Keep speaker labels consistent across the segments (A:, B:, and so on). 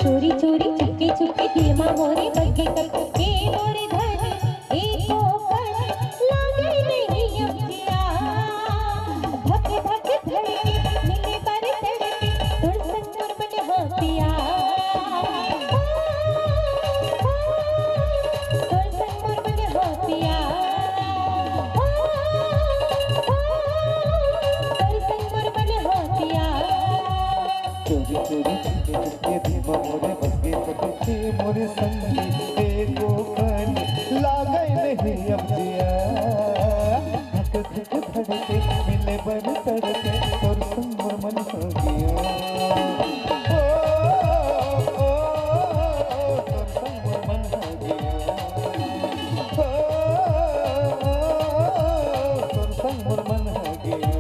A: चोरी चोरी चुपके चुपके दिल मा मोरे बगे कपके मोरे धन एको पल लागे नहीं अब जिया धक धक धड़के मिले पर तड़के तुर संग मन हो पिया तुर संग मन हो पिया तुर संग मन हो पिया
B: चोरी चोरी चुपके धीमा मोरे बगे कपके मोरे संगी एको पल लागे नहीं अब जिया धक धक धड़के मिले बर तड़के और संग मन हो गया ओ तोर संग मन हो गया तोर संग मन हो गया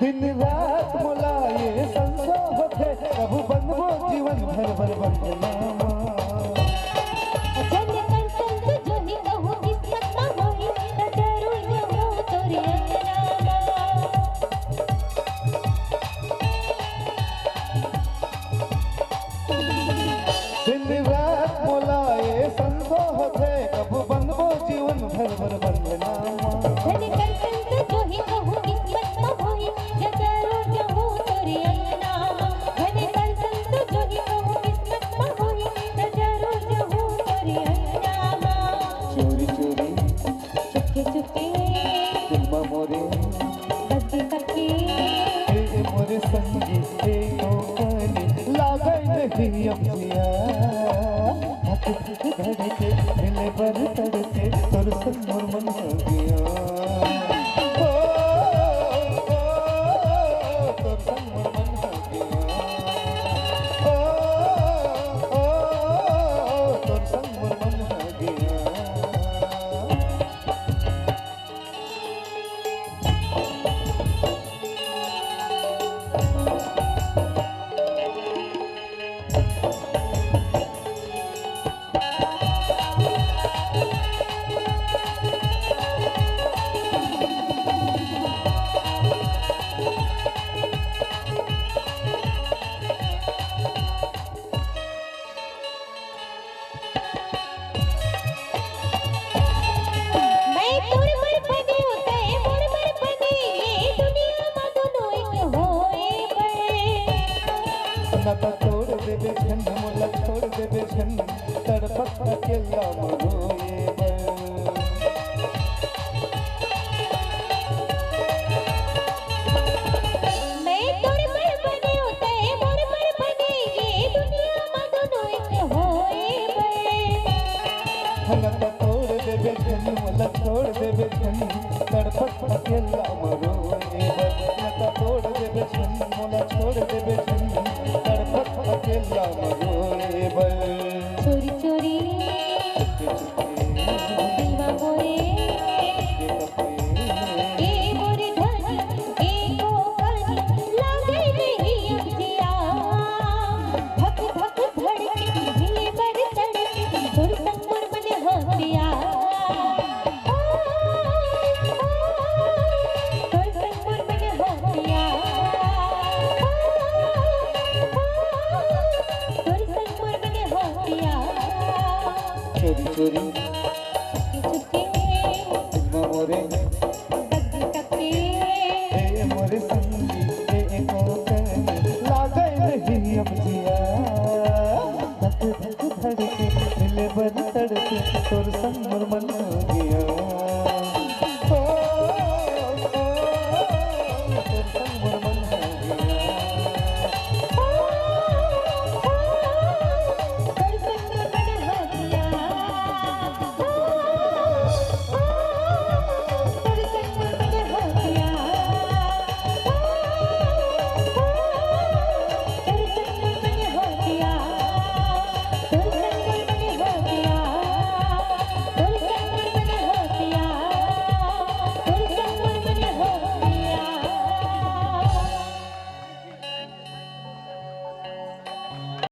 B: दिन रात मुलाये संसो होते कबू बनबो जीवन भर भर बंदनामा
A: जन कर संग जो ही कहूँ किस्मत ना होई न डरो यहो तोरे अंगनामा
B: दिन रात मुलाये संसो होते कबू बनबो जीवन भर भर बंदनामा
A: जन कर संग जो ही कहूँ किस्मत ना होई न डरो यहो तोरे अंगनामा जन कर संग जो ही कहूँ किस्मत ना होई न डरो यहो तोरे अंगनामा
B: चोरी चोरी
A: चुपके चुपके
B: दिलमा मोरे
A: बगे कपके
B: ए मोरे संगी एको पल लागे नहीं अब जिया धक धक धड़के मिले बर तड़के तोर संग मन हो गया ओ तोर संग मन हो गया ओ तोर संग मन हो गया
A: मैं तुर पर बने होते मोर पर बने ये दुनिया में दोनों एक होए बड़े
B: नता तोड़ देबे छन मोला छोड़ देबे छन तड़पत अकेला मरोए बल
A: मैं तुर पर बने होते मोर पर बने ये दुनिया में दोनों एक होए बड़े
B: नता तोड़ देबे छन मोला छोड़ देबे छन तड़पत अकेला मरोए बल नता तोड़ देबे छन मोला छोड़ देबे छन तड़पत अकेला मरोए बल
A: चोरी चोरी दिलवा मोरे ए मोरे धन एको पल लागे नहीं अब जिया धक धक धड़के मिले बर तड़के तुर संग मोर मन हो पिया तुर संग मोर मन हो पिया तुर संग मोर मन हो पिया
B: चोरी चोरी
A: चुपके
B: दिलमा मोरे
A: बगे कपके
B: ए मोरे संगी एको पल लागे नहीं अब जिया धक धक धड़के मिले बर तड़के तोर